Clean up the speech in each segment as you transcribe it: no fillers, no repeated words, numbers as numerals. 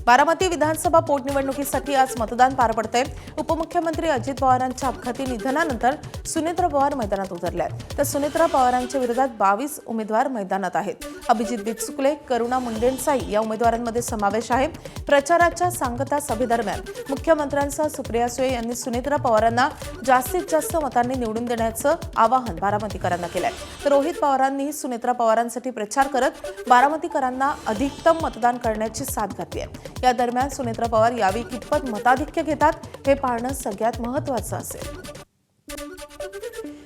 बारामती विधानसभा पोटनिवडणुकीसाठी आज मतदान पार पडतंय। उपमुख्यमंत्री अजित पवारांच्या अपघाती निधनानंतर सुनेत्रा पवार मैदानात उतरले आहेत। तर सुनेत्रा पवारांच्या विरोधात 22 उमेदवार मैदानात आहेत। अभिजित बिचुकले, करुणा मुंडेंचाही या उमेदवारांमध्ये समावेश आहे। प्रचाराच्या सांगता सभेदरम्यान मुख्यमंत्र्यांसह सुप्रिया सुळे यांनी सुनेत्रा पवारांना जास्तीत जास्त मतांनी निवडून देण्याचं आवाहन बारामतीकरांना केलंय। तर रोहित पवारांनी सुनेत्रा पवारांसाठी प्रचार करत बारामतीकरांना अधिकतम मतदान करण्याची साथ घातली आहे। या दरम्यान सुनेत्रा पवार यावेळी कितपत मताधिक्य घेतात हे पाहणं सगळ्यात महत्त्वाचं असेल।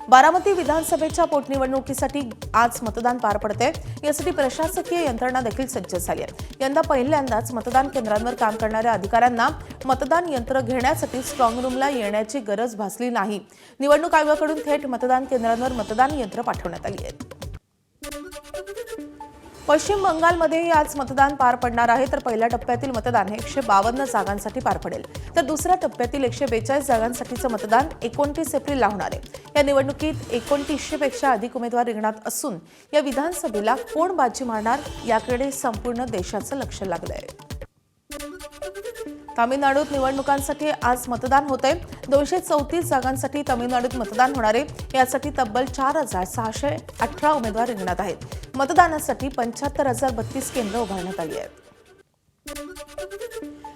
बारामती विधानसभेच्या पोटनिवडणुकीसाठी आज मतदान पार पडते। यासाठी प्रशासकीय यंत्रणा देखील सज्ज झाली आहे। यंदा पहिल्यांदाच मतदान केंद्रांवर काम करणाऱ्या अधिकाऱ्यांना मतदान यंत्र घेण्यासाठी स्ट्रॉंग रूमला येण्याची गरज भासली नाही। निवडणूक आयोगाकडून थेट मतदान केंद्रांवर मतदान यंत्र पाठवण्यात आली आहेत। पश्चिम बंगालमध्येही आज मतदान पार पडणार आहे। तर पहिल्या टप्प्यातील मतदान हे 152 जागांसाठी पार पडेल। तर दुसऱ्या टप्प्यातील 142 जागांसाठीचं मतदान 29 एप्रिलला होणार आहे। या निवडणुकीत 2900 पेक्षा अधिक उमेदवार रिंगणात असून या विधानसभेला कोण बाजी मारणार याकडे संपूर्ण देशाचं लक्ष लागलंय। तामिळनाडूत निवडणुकांसाठी आज मतदान होतंय। 234 जागांसाठी तामिळनाडूत मतदान होणार आहे। यासाठी तब्बल 4618 उमेदवार रिंगणात आहेत। मतदानासाठी 75,032 केंद्र उभारण्यात आली आहेत।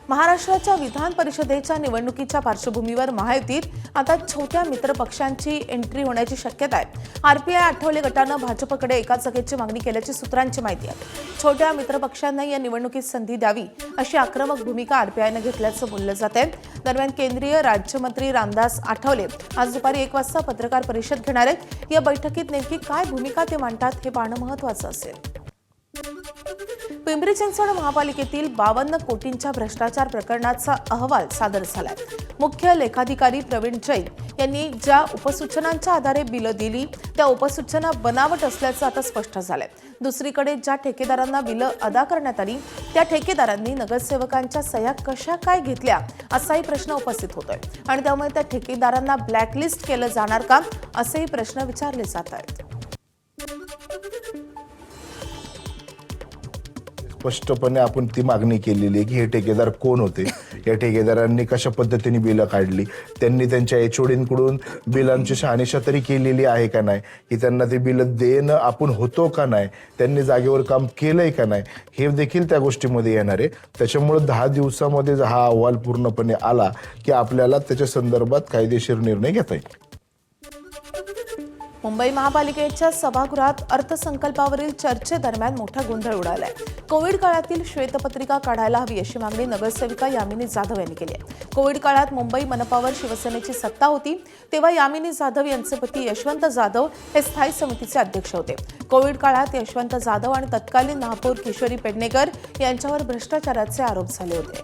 महाराष्ट्राच्या विधान परिषदेच्या निवडणुकीच्या पार्श्वभूमीवर महायुतीत आता छोट्या मित्र पक्षांची एंट्री होण्याची शक्यता आहे। आरपीआय आठवले गटानं भाजपकडे एका जागेची मागणी केल्याची सूत्रांची माहिती आहे। छोट्या मित्र पक्षांना या निवडणुकीत संधी द्यावी अशी आक्रमक भूमिका आरपीआयनं घेतल्याचं बोललं जात आहे। दरम्यान केंद्रीय राज्यमंत्री रामदास आठवले आज दुपारी 1 वाजता पत्रकार परिषद घेणार आहेत। या बैठकीत नेमकी काय भूमिका ते मांडतात हे पाहणं महत्त्वाचं असेल। पिंपरी चिंचवड महापालिकेतील 52 कोटींच्या भ्रष्टाचार प्रकरणाचा अहवाल सादर झालाय। मुख्य लेखाधिकारी प्रवीण जैन यांनी ज्या उपसूचनांच्या आधारे बिलं दिली त्या उपसूचना बनावट असल्याचं आता स्पष्ट झालंय। दुसरीकडे ज्या ठेकेदारांना बिलं अदा करण्यात आली त्या ठेकेदारांनी नगरसेवकांच्या सह्या कशा काय घेतल्या असाही प्रश्न उपस्थित होतोय आणि त्यामुळे त्या ठेकेदारांना ब्लॅकलिस्ट केलं जाणार का असेही प्रश्न विचारले जात आहेत। स्पष्टपणे आपण ती मागणी केलेली आहे की हे ठेकेदार कोण होते, या ठेकेदारांनी कशा पद्धतीने बिलं काढली, त्यांनी त्यांच्या एचओडींकडून बिलांची शहानिशा तरी केलेली आहे का नाही, की त्यांना ते बिलं देणं आपण होतो का नाही, त्यांनी जागेवर काम केलंय का नाही, हे देखील त्या गोष्टीमध्ये येणार आहे। त्याच्यामुळे 10 दिवसामध्ये हा अहवाल पूर्णपणे आला की आपल्याला त्याच्या संदर्भात कायदेशीर निर्णय घेता येईल। मुंबई महापालिकेच्या सभागृहात अर्थसंकल्पावरील चर्चेदरम्यान मोठा गोंधळ उडालाय। कोविड काळातील श्वेतपत्रिका काढायला हवी अशी मागणी नगरसेविका यामिनी जाधव यांनी केली आहे। कोविड काळात मुंबई मनपावर शिवसेनेची सत्ता होती तेव्हा यामिनी जाधव यांचे पती यशवंत जाधव हे स्थायी समितीचे अध्यक्ष होते। कोविड काळात यशवंत जाधव आणि तत्कालीन महापौर किशोरी पेडणेकर यांच्यावर भ्रष्टाचाराचे आरोप झाले होते।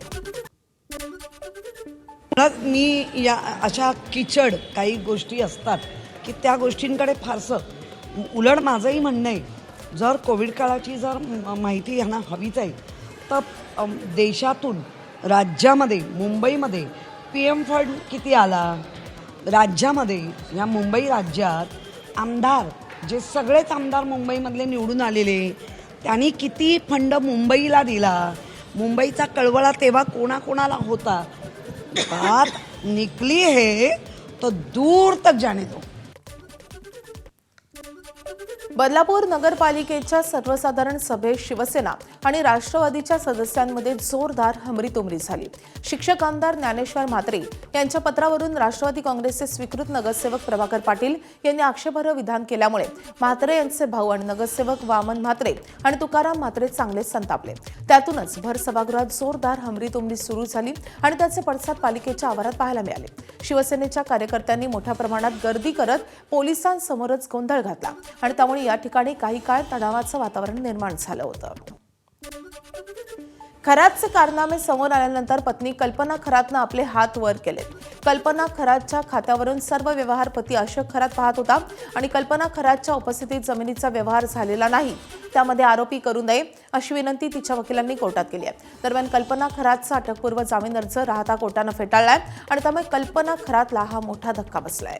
मी या अशा किचड काही गोष्टी असतात की त्या गोष्टींकडे फारसं उलट माझंही म्हणणं आहे, जर कोविड काळाची जर माहिती यांना हवीच आहे तर देशातून राज्यामध्ये मुंबईमध्ये PM फंड किती आला, राज्यामध्ये या मुंबई राज्यात आमदार जे सगळेच आमदार मुंबईमधले निवडून आलेले त्यांनी किती फंड मुंबईला दिला, मुंबईचा कळवळा तेव्हा कोणाकोणाला होता, बात निकली है तो दूर तक जाने दो। बदलापूर नगरपालिकेच्या सर्वसाधारण सभेत शिवसेना आणि राष्ट्रवादीच्या सदस्यांमध्ये जोरदार हमरीतुमरी झाली। शिक्षक आमदार ज्ञानेश्वर म्हात्रे यांच्या पत्रावरून राष्ट्रवादी काँग्रेसचे स्वीकृत नगरसेवक प्रभाकर पाटील यांनी आक्षेपार्ह विधान केल्यामुळे म्हात्रे यांचे भाऊ आणि नगरसेवक वामन म्हात्रे आणि तुकाराम म्हात्रे चांगले संतापले। त्यातूनच भर सभागृहात जोरदार हमरीतुमरी सुरू झाली आणि त्याचे पडसाद पालिकेच्या आवारात पाहायला मिळाले। शिवसेनेच्या कार्यकर्त्यांनी मोठ्या प्रमाणात गर्दी करत पोलिसांसमोरच गोंधळ घातला आणि त्यामुळे या ठिकाणी काही काळ तणावाचं वातावरण निर्माण झालं होतं। खरातचे कारनामे समोर आल्यानंतर पत्नी कल्पना खरातनं आपले हात वर केले। कल्पना खरातच्या खात्यावरून सर्व व्यवहार पती अशोक खरात पाहत होता आणि कल्पना खरातच्या उपस्थितीत जमिनीचा व्यवहार झालेला नाही त्यामध्ये आरोपी करू नये अशी विनंती तिच्या वकिलांनी कोर्टात केली आहे। दरम्यान कल्पना खरातचा अटकपूर्व जामीन अर्ज राहता कोर्टानं फेटाळलाय आणि त्यामुळे कल्पना खरातला हा मोठा धक्का बसलाय।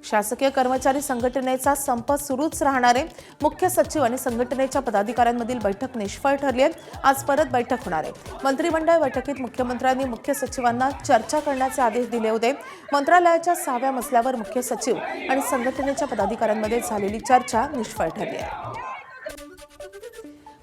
शासकीय कर्मचारी संघटनेचा संप सुरूच राहणार आहे. मुख्य सचिव आणि संघटनेच्या पदाधिकाऱ्यांमधील बैठक निष्फळ ठरली आहे. आज परत बैठक होणार आहे. मंत्रिमंडळ बैठकीत मुख्यमंत्र्यांनी मुख्य सचिवांना चर्चा करण्याचे आदेश दिले होते. मंत्रालयाच्या 6व्या मजल्यावर मुख्य सचिव आणि संघटनेच्या पदाधिकाऱ्यांमध्ये झालेली चर्चा निष्फळ ठरली आहे.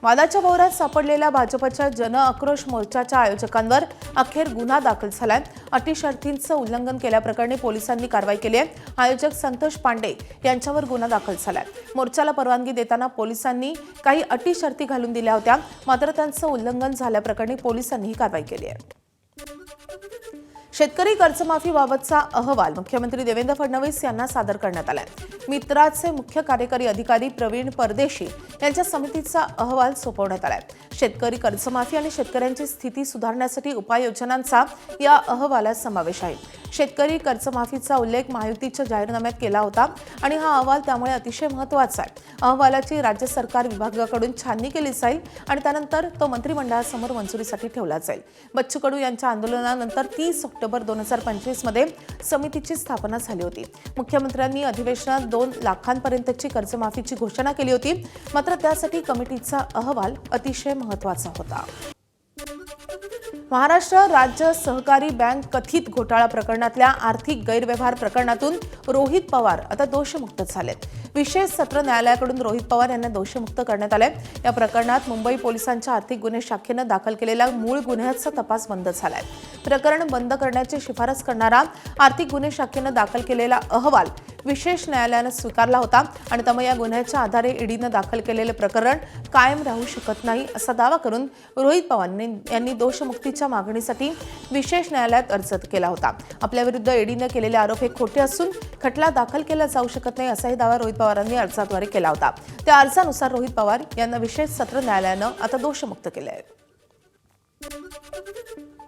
वादाच्या भोवऱ्यात सापडलेल्या भाजपच्या जन आक्रोश मोर्चाच्या आयोजकांवर अखेर गुन्हा दाखल झालाय. अटी शर्तींचं उल्लंघन केल्याप्रकरणी पोलिसांनी कारवाई केली आहे. आयोजक संतोष पांडे यांच्यावर गुन्हा दाखल झालाय. मोर्चाला परवानगी देताना पोलिसांनी काही अटी शर्ती घालून दिल्या होत्या, मात्र त्यांचं उल्लंघन झाल्याप्रकरणी पोलिसांनी ही कारवाई केली आहे. शेतकरी कर्जमाफीबाबतचा अहवाल मुख्यमंत्री देवेंद्र फडणवीस यांना सादर करण्यात आलाय. मित्राचे मुख्य कार्यकारी अधिकारी प्रवीण परदेशी यांच्या समितीचा अहवाल सोपवण्यात आलाय. शेतकरी कर्जमाफी आणि शेतकऱ्यांची स्थिती सुधारण्यासाठी उपाययोजनांचा या अहवालात समावेश आहे. शेतकरी कर्जमाफीचा उल्लेख महायुतीच्या जाहीरनाम्यात केला होता आणि हा अहवाल त्यामुळे अतिशय महत्त्वाचा आहे. अहवालाची राज्य सरकार विभागाकडून छाननी केली जाईल आणि त्यानंतर तो मंत्रिमंडळासमोर मंजुरीसाठी ठेवला जाईल. बच्चू कडू यांच्या आंदोलनानंतर 30 ऑक्टोबर 2025 मध्ये समितीची स्थापना झाली होती. मुख्यमंत्र्यांनी अधिवेशनात 2 लाखांपर्यंतची कर्जमाफीची घोषणा केली होती, मात्र त्यासाठी कमिटीचा अहवाल अतिशय महत्त्वाचा होता. महाराष्ट्र राज्य सहकारी बँक कथित घोटाळा प्रकरणातल्या आर्थिक गैरव्यवहार प्रकरणातून रोहित पवार आता दोषमुक्त झालेत. विशेष सत्र न्यायालयाकडून रोहित पवार यांना दोषमुक्त करण्यात आले. या प्रकरणात मुंबई पोलिसांच्या आर्थिक गुन्हे शाखेनं दाखल केलेल्या मूळ गुन्ह्याचा तपास बंद झालाय. प्रकरण बंद करण्याची शिफारस करणारा आर्थिक गुन्हे शाखेनं दाखल केलेला अहवाल विशेष न्यायालयानं स्वीकारला होता आणि त्यामुळे या गुन्ह्याच्या आधारे ईडीनं दाखल केलेले प्रकरण कायम राहू शकत नाही असा दावा करून रोहित पवार यांनी दोषमुक्तीच्या मागणीसाठी विशेष न्यायालयात अर्ज केला होता. आपल्याविरुद्ध ईडीनं केलेले आरोप हे खोटे असून खटला दाखल केला जाऊ शकत नाही असाही दावा रोहित पवारांनी अर्जाद्वारे केला होता. त्या अर्जानुसार रोहित पवार यांना विशेष सत्र न्यायालयानं आता दोषमुक्त केले आहे.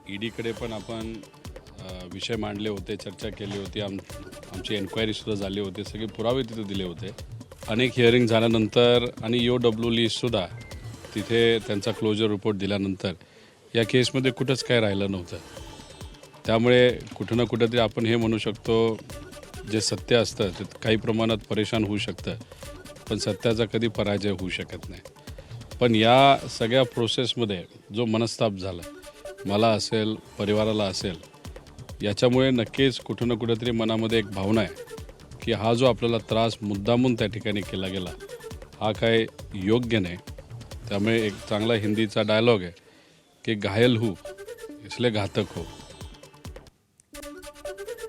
ईडीकडे पण आपण विषय मांडले होते, चर्चा केली होती, आमची एन्क्वायरीसुद्धा झाली होती, सगळे पुरावे तिथे दिले होते. अनेक हिअरिंग झाल्यानंतर आणि EOW लिस्टसुद्धा तिथे त्यांचा क्लोजर रिपोर्ट दिल्यानंतर या केसमध्ये कुठंच काय राहिलं नव्हतं. त्यामुळे कुठं ना कुठंतरी आपण हे म्हणू शकतो, जे सत्य असतं ते काही प्रमाणात परेशान होऊ शकतं, पण सत्याचा कधी पराजय होऊ शकत नाही. पण या सगळ्या प्रोसेसमध्ये जो मनस्ताप झाला, मला असेल, परिवाराला असेल, याच्यामुळे नक्कीच कुठं ना कुठंतरी मनामध्ये एक भावना आहे की हा जो आपल्याला त्रास मुद्दामून त्या ठिकाणी केला गेला हा काय योग्य नाही. त्यामुळे एक चांगला हिंदीचा डायलॉग आहे की घायल हो इसलिए घातक हो.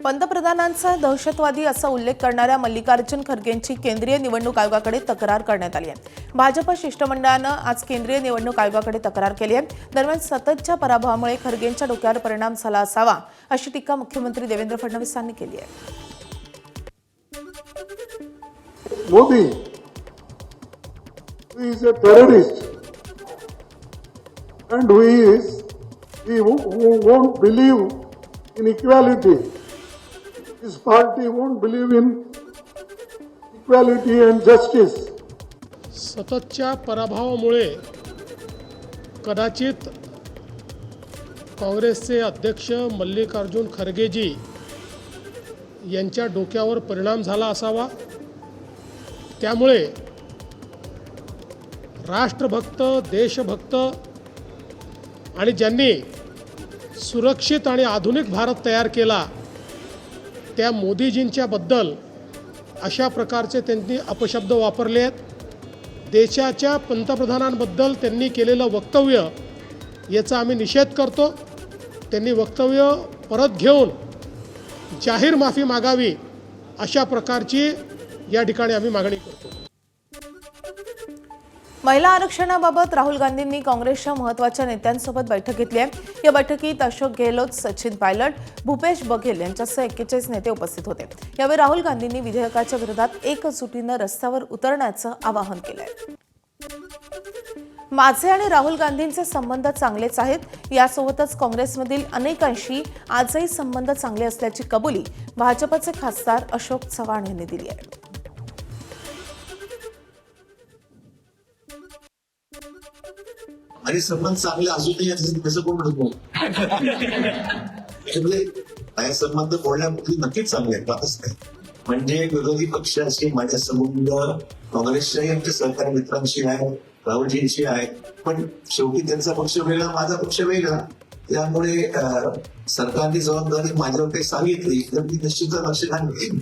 पंतप्रधानांचा दहशतवादी असा उल्लेख करणाऱ्या मल्लिकार्जुन खरगेंची केंद्रीय निवडणूक आयोगाकडे तक्रार करण्यात आली आहे. भाजप शिष्टमंडळानं आज केंद्रीय निवडणूक आयोगाकडे तक्रार केली आहे. दरम्यान सततच्या पराभवामुळे खरगेंच्या डोक्यावर परिणाम झाला असावा अशी टीका मुख्यमंत्री देवेंद्र फडणवीस यांनी केली आहे. Modi is a terrorist and he won't believe in equality. His party won't believe in equality and justice. सततच्या पराभवामुळे कदाचित काँग्रेसचे अध्यक्ष मल्लिकार्जुन खरगेजी यांच्या डोक्यावर परिणाम झाला असावा. त्यामुळे राष्ट्रभक्त, देशभक्त आणि ज्यांनी सुरक्षित आणि आधुनिक भारत तयार केला त्या मोदीजींच्याबद्दल अशा प्रकारचे त्यांनी अपशब्द वापरले आहेत. देशाच्या पंतप्रधानांबद्दल त्यांनी केलेलं वक्तव्य याचा आम्ही निषेध करतो. त्यांनी वक्तव्य परत घेऊन जाहीर माफी मागावी अशा प्रकारची या ठिकाणी आम्ही मागणी करतो. महिला आरक्षणाबाबत राहुल गांधींनी काँग्रेसच्या महत्त्वाच्या नेत्यांसोबत बैठक घेतली आहे. या बैठकीत अशोक गेहलोत, सचिन पायलट, भूपेश बघेल यांच्यासह 41 नेते उपस्थित होते. यावेळी राहुल गांधींनी विधेयकाच्या विरोधात एकजुटीनं रस्त्यावर उतरण्याचं आवाहन केलंय. माझे आणि राहुल गांधींचे संबंध चांगलेच आहेत. यासोबतच काँग्रेसमधील अनेकांशी आजही संबंध चांगले असल्याची कबुली भाजपचे खासदार अशोक चव्हाण यांनी दिली आहे. आणि संबंध चांगले अजूनही कसं कोण म्हणतो त्याच्यामुळे संबंध बोलण्यामध्ये नक्कीच चांगले आहेत, बातच नाही. म्हणजे विरोधी पक्षाशी माझ्या संबंध काँग्रेसच्याही आमच्या सहकारी मित्रांशी आहे, राहुलजींशी आहे, पण शेवटी त्यांचा पक्ष वेगळा, माझा पक्ष वेगळा. त्यामुळे सरकारने जबाबदारी माझ्यावर सांगितली तर मी निश्चितच लक्ष घालेन.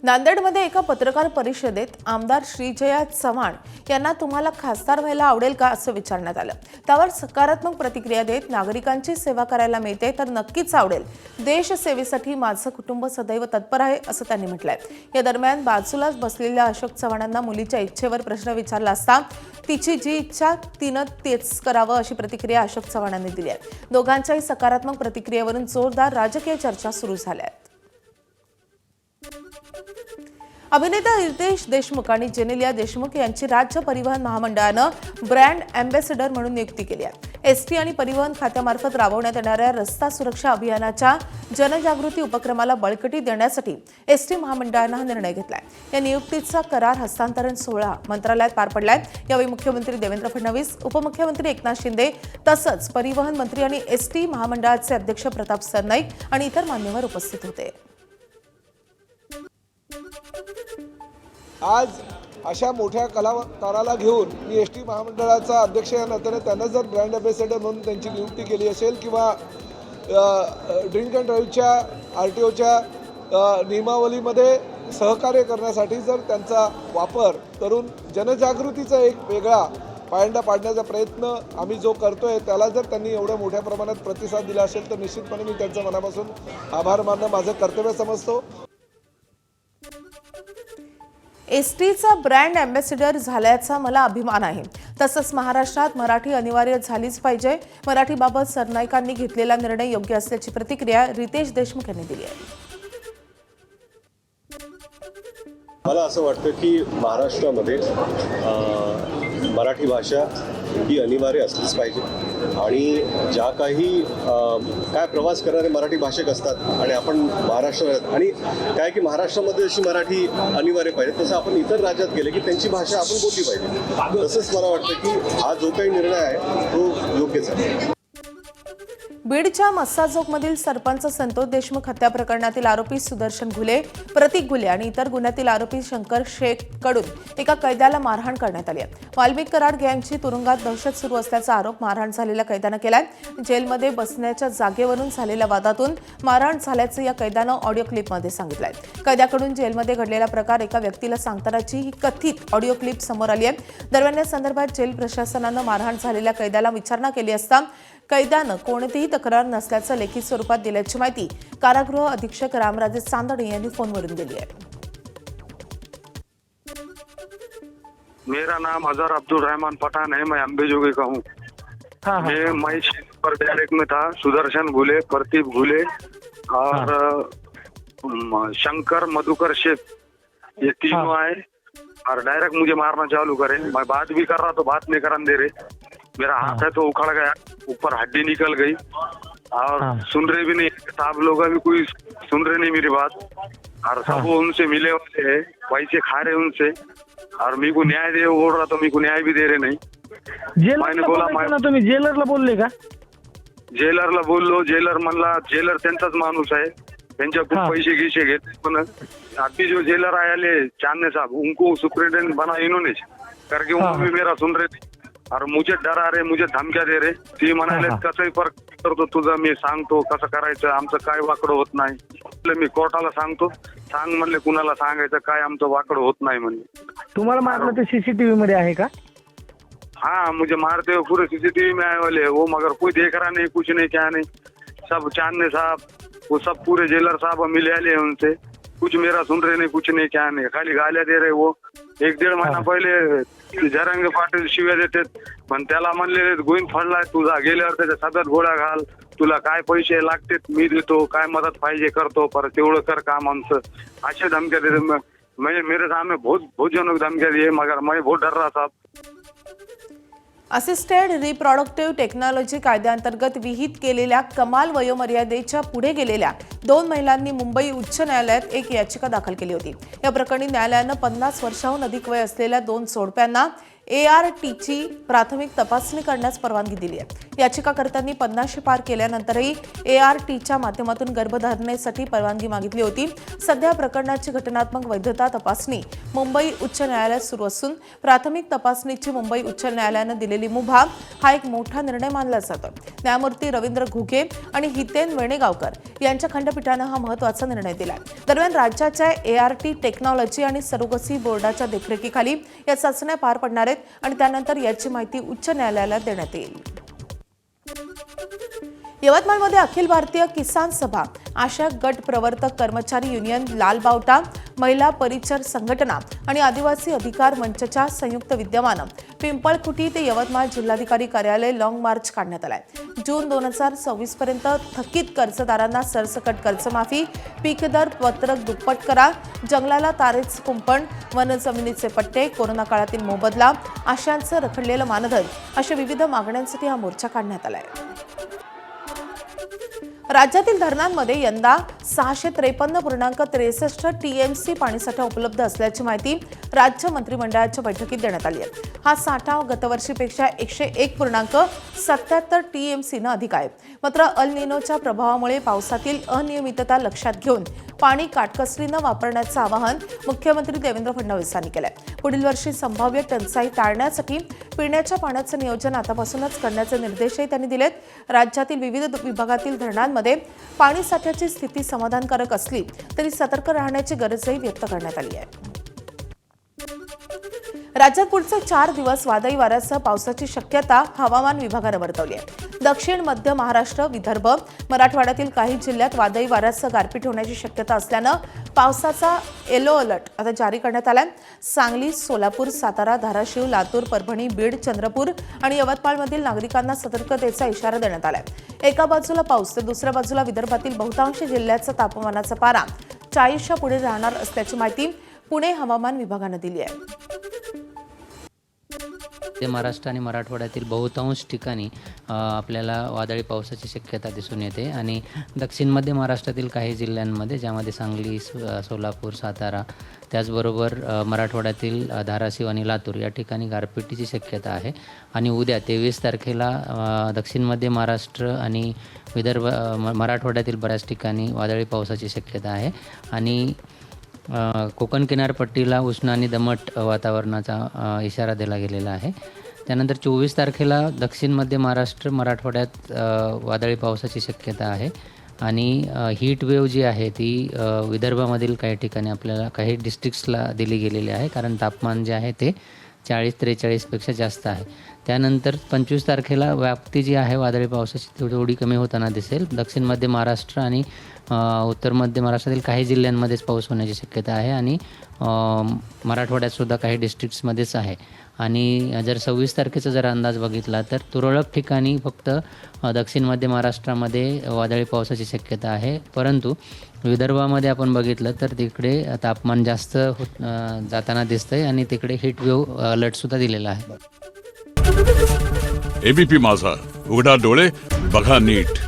नांदेडमध्ये एका पत्रकार परिषदेत आमदार श्रीजया चव्हाण यांना तुम्हाला खासदार व्हायला आवडेल का असं विचारण्यात आलं. त्यावर सकारात्मक प्रतिक्रिया देत नागरिकांची सेवा करायला मिळते तर नक्कीच आवडेल. देशसेवेसाठी माझं कुटुंब सदैव तत्पर आहे असं त्यांनी म्हटलंय. या दरम्यान बाजूलाच बसलेल्या अशोक चव्हाणांना मुलीच्या इच्छेवर प्रश्न विचारला असता तिची जी इच्छा तिनं तेच करावं अशी प्रतिक्रिया अशोक चव्हाणांनी दिली आहे. दोघांच्याही सकारात्मक प्रतिक्रियेवरून जोरदार राजकीय चर्चा सुरू झाल्या आहेत. अभिनेता रितेश देशमुख आणि जेनेलिया देशमुख यांची राज्य परिवहन महामंडळानं ब्रँड अँबॅसेडर म्हणून नियुक्ती केली आहे. एसटी आणि परिवहन खात्यामार्फत राबवण्यात येणाऱ्या रस्ता सुरक्षा अभियानाच्या जनजागृती उपक्रमाला बळकटी देण्यासाठी एसटी महामंडळानं हा निर्णय घेतलाय. या नियुक्तीचा करार हस्तांतरण सोहळा मंत्रालयात पार पडलाय. यावेळी मुख्यमंत्री देवेंद्र फडणवीस, उपमुख्यमंत्री एकनाथ शिंदे तसंच परिवहन मंत्री आणि एसटी महामंडळाचे अध्यक्ष प्रताप सरनाईक आणि इतर मान्यवर उपस्थित होते. आज अशा मोठ्या कलाकाराला घेऊन मी एस टी महामंडळाचा अध्यक्ष या नात्याने त्यांना जर ब्रँड अँबॅसेडर म्हणून त्यांची नियुक्ती केली असेल किंवा ड्रिंक अँड ड्राईव्हच्या RTOच्या नियमावलीमध्ये सहकार्य करण्यासाठी जर त्यांचा वापर करून जनजागृतीचा एक वेगळा पायंडा पाडण्याचा प्रयत्न आम्ही जो करतोय त्याला जर त्यांनी एवढ्या मोठ्या प्रमाणात प्रतिसाद दिला असेल तर निश्चितपणे मी त्यांच्या मनापासून आभार मानणं माझं कर्तव्य समजतो. एसटीचा ब्रँड अँबॅसेडर झाल्याचा मला अभिमान आहे. तसंच महाराष्ट्रात मराठी अनिवार्य झालीच पाहिजे. मराठीबाबत सरनाईकांनी घेतलेला निर्णय योग्य असल्याची प्रतिक्रिया रितेश देशमुख यांनी दिली आहे. मला असं वाटतं की महाराष्ट्रामध्ये मराठी भाषा ही अनिवार्य असलीच पाहिजे आणि ज्या काही काय प्रवास करणारे मराठी भाषिक असतात आणि आपण महाराष्ट्रात आणि काय की महाराष्ट्रामध्ये जशी मराठी अनिवार्य पाहिजे तसं आपण इतर राज्यात गेले की त्यांची भाषा आपण बोलली पाहिजे. तसंच मला वाटतं की हा जो काही निर्णय आहे तो योग्यच आहे. बीडच्या मस्साजोगमधील सरपंच संतोष देशमुख हत्या प्रकरणातील आरोपी सुदर्शन घुले, प्रतीक घुले आणि इतर गुन्ह्यातील आरोपी शंकर शेख कडून एका कैद्याला मारहाण करण्यात आली आहे. वाल्मिक कराड गँगची तुरुंगात दहशत सुरू असल्याचा आरोप मारहाण झालेल्या कैद्यानं केलाय. जेलमध्ये बसण्याच्या जागेवरून झालेल्या वादातून मारहाण झाल्याचं या कैद्यानं ऑडिओ क्लिपमध्ये सांगितलंय. कैद्याकडून जेलमध्ये घडलेला प्रकार एका व्यक्तीला सांगतानाची ही कथित ऑडिओ क्लिप समोर आली आहे. दरम्यान या संदर्भात जेल प्रशासनानं मारहाण झालेल्या कैद्याला विचारणा केली असता कैद्यानं कोणतीही तक्रार नसल्याचं लेखी स्वरूपात दिल्याची माहिती कारागृह अधीक्षक रामराजे चांदणे यांनी फोनवरून दिली आहे. मेरा नाम अजहर अब्दुल रहमान पठान है. मैं अम्बेजोगी का हूँ. मैं मई पर डायरेक्ट में था. सुदर्शन घुले, प्रतीक घुले और शंकर मधुकर शेख ये तीनों आए और डायरेक्ट मुझे मारना चालू करे. मैं बात भी कर रहा तो बात नहीं करने दे रहे. मेरा हाथ है तो उखड़ गया, ऊपर हड्डी निकल गई और सुन रहे भी नहीं. साहब लोग अभी कोई सुन रहे नहीं मेरी बात और सब उनसे मिले वाले है, पैसे खा रहे उनसे और मेरे को न्याय दे बोल रहा तो मेरे को न्याय भी दे रहे नहीं. मैंने बोला तुम्ही जेलरला बोलले का? जेलरला बोललो. जेलर म्हणला जेलर त्यांचाच माणूस आहे, त्यांच्या खूप पैसे गिसे घेते. पण अभी जो जेलर आए चांदने साहब उनको सुप्रिंटेंडेंट बना इन्होंने करके उनको भी मेरा सुन रहे थे और मुझे डरा रहे, मुझे धमक्या दे रहे. ती म्हणाले कसंही फरक करतो तुझा, मी सांगतो कसं करायचं, आमचं काय वाकडं होत नाही. मी कोर्टाला सांगतो. सांग म्हणले कुणाला सांगायचं काय, आमचं वाकडं होत नाही म्हणले. तुम्हाला मारलं ते CCTV मध्ये आहे का? हाँ मुझे मारते हुए पूरे CCTV में आए वाले वो, मगर कोई देख रहा नहीं, कुछ नहीं क्या नहीं. सब चांदने साहब वो सब पूरे जेलर साहब मिले आले उनसे, कुछ मेरा सुन रहे नहीं, कुछ नहीं क्या नहीं, खाली गाल्या दे रहे. वो 1-1.5 महिना पहिले जरंगे पाटील शिव्या देतात, पण त्याला म्हणले गोविंद फडलाय तुझा, गेल्यावर त्याच्या सगळ्यात गोळ्या घाल, तुला काय पैसे लागतात मी देतो, काय मदत पाहिजे करतो, परत तेवढं कर काम आमचं, असे धमक्या देते. मेरे सामने बहुत जनों धमक्या दिए मगर मैं बहुत डर रहा था. असिस्टेड रिप्रोडक्टिव्ह टेक्नॉलॉजी कायद्याअंतर्गत विहित केलेल्या कमाल वयोमर्यादेच्या पुढे गेलेल्या 2 महिलांनी मुंबई उच्च न्यायालयात एक याचिका दाखल केली होती. या प्रकरणी न्यायालयानं 50 वर्षांहून अधिक वय असलेल्या 2 जोडप्यांना ARTची प्राथमिक तपासणी करण्यास परवानगी दिली आहे. याचिकाकर्त्यांनी 50 पार केल्यानंतरही ARTच्या माध्यमातून गर्भधारणेसाठी परवानगी मागितली होती. सध्या प्रकरणाची घटनात्मक वैधता तपासणी मुंबई उच्च न्यायालयात सुरू असून प्राथमिक तपासणीची मुंबई उच्च न्यायालयानं दिलेली मुभा हा एक मोठा निर्णय मानला जातो. न्यायमूर्ती रवींद्र घुगे आणि हितेन वेणेगावकर यांच्या खंडपीठानं हा महत्त्वाचा निर्णय दिला. दरम्यान राज्याच्या ART टेक्नॉलॉजी आणि सरोगसी बोर्डाच्या देखरेखीखाली या चाचण्या पार पडणार आहेत आणि त्यानंतर याची माहिती उच्च न्यायालयाला देण्यात येईल. यवतमाळमध्ये अखिल भारतीय किसान सभा, आशा गट प्रवर्तक कर्मचारी युनियन, लाल बावटा महिला परिचर संघटना आणि आदिवासी अधिकार मंचच्या संयुक्त विद्यमानं पिंपळखुटी ते यवतमाळ जिल्हाधिकारी कार्यालय लॉंग मार्च काढण्यात आलाय. जून 2026 पर्यंत थकीत कर्जदारांना सरसकट कर्जमाफी, पीक दर पत्रक दुप्पट करा, जंगलाला तारेच कुंपण, वन जमिनीचे पट्टे, कोरोना काळातील मोबदला, आशांचं रखडलेलं मानधन अशा विविध मागण्यांसाठी हा मोर्चा काढण्यात आलाय. राज्यातील धरणांमध्ये यंदा 653.63 TMC पाणीसाठा उपलब्ध असल्याची माहिती राज्य मंत्रिमंडळाच्या बैठकीत देण्यात आली आहे. हा साठा गतवर्षीपेक्षा 101.77 TMCनं अधिक आहे. मात्र अल निनोच्या प्रभावामुळे पावसातील अनियमितता लक्षात घेऊन पाणी काटकसरीनं वापरण्याचं आवाहन मुख्यमंत्री देवेंद्र फडणवीस यांनी केलंय. पुढील वर्षी संभाव्य टंचाई टाळण्यासाठी पिण्याच्या पाण्याचं नियोजन आतापासूनच करण्याचे निर्देशही त्यांनी दिलेत. राज्यातील विविध विभागातील धरणांमध्ये पाणी साठ्याची स्थिती समाधानकारक असली तरी सतर्क राहण्याची गरजही व्यक्त करण्यात आली आहे. राज्यात पुढचे 4 दिवस वादळी वाऱ्यासह पावसाची शक्यता हवामान विभागानं वर्तवली आहे. दक्षिण मध्य महाराष्ट्र, विदर्भ, मराठवाड्यातील काही जिल्ह्यात वादळी वाऱ्यासह गारपीट होण्याची शक्यता असल्यानं पावसाचा येलो अलर्ट आता जारी करण्यात आलाय. सांगली, सोलापूर, सातारा, धाराशिव, लातूर, परभणी, बीड, चंद्रपूर आणि यवतमाळमधील नागरिकांना सतर्कतेचा इशारा देण्यात आलाय. एका बाजूला पाऊस तर दुसऱ्या बाजूला विदर्भातील बहुतांश जिल्ह्याचा तापमानाचा पारा 40च्या पुढे राहणार असल्याची माहिती पुणे हवामान विभागानं दिली आहे. महाराष्ट्र आणि मराठवाड्यातील बहुतांश ठिकाणी आपल्याला वादळी पावसाची शक्यता दिसून येते आणि दक्षिण मध्य महाराष्ट्रातील काही जिल्ह्यांमध्ये ज्यामध्ये सांगली, सोलापूर, सातारा, त्याचबरोबर मराठवाड्यातील धाराशिव आणि लातूर या ठिकाणी गारपिटीची शक्यता आहे. आणि उद्या 23 तारखेला दक्षिण मध्य महाराष्ट्र आणि विदर्भ मराठवाड्यातील बऱ्याच ठिकाणी वादळी पावसाची शक्यता आहे. आणि कोकण किनारपट्टीला उष्ण आणि दमट वातावरणाचा इशारा दिला गेलेला आहे. त्यानंतर 24 तारखेला दक्षिण मध्य महाराष्ट्र, मराठवाड्यात वादळी पावसाची शक्यता आहे. आणि हीट वेव्ह जी आहे ती विदर्भामधील काही ठिकाणी आपल्याला काही डिस्ट्रिक्ट्सला दिली गेलेली आहे, कारण तापमान जे आहे ते 40-43पेक्षा जास्त आहे. त्यानंतर 25 तारखेला व्याप्ती जी आहे वादळी पावसाची थोडी कमी होताना दिसेल. दक्षिण मध्य महाराष्ट्र आणि उत्तर मध्य महाराष्ट्रातील काही जिल्ह्यांमध्येच पाऊस होण्याची शक्यता आहे आणि मराठवाड्यातसुद्धा काही डिस्ट्रिक्ट्समध्येच आहे. आणि जर 26 तारखेचा जर अंदाज बघितला तर तुरळक ठिकाणी फक्त दक्षिण मध्य महाराष्ट्रामध्ये वादळी पावसाची शक्यता आहे. परंतु विदर्भामध्ये आपण बघितलं तर तिकडे तापमान जास्त जाताना दिसतंय आणि तिकडे हीट वेव्ह अलर्टसुद्धा दिलेला आहे. ABP माझा, उघडा डोळे बघा नीट.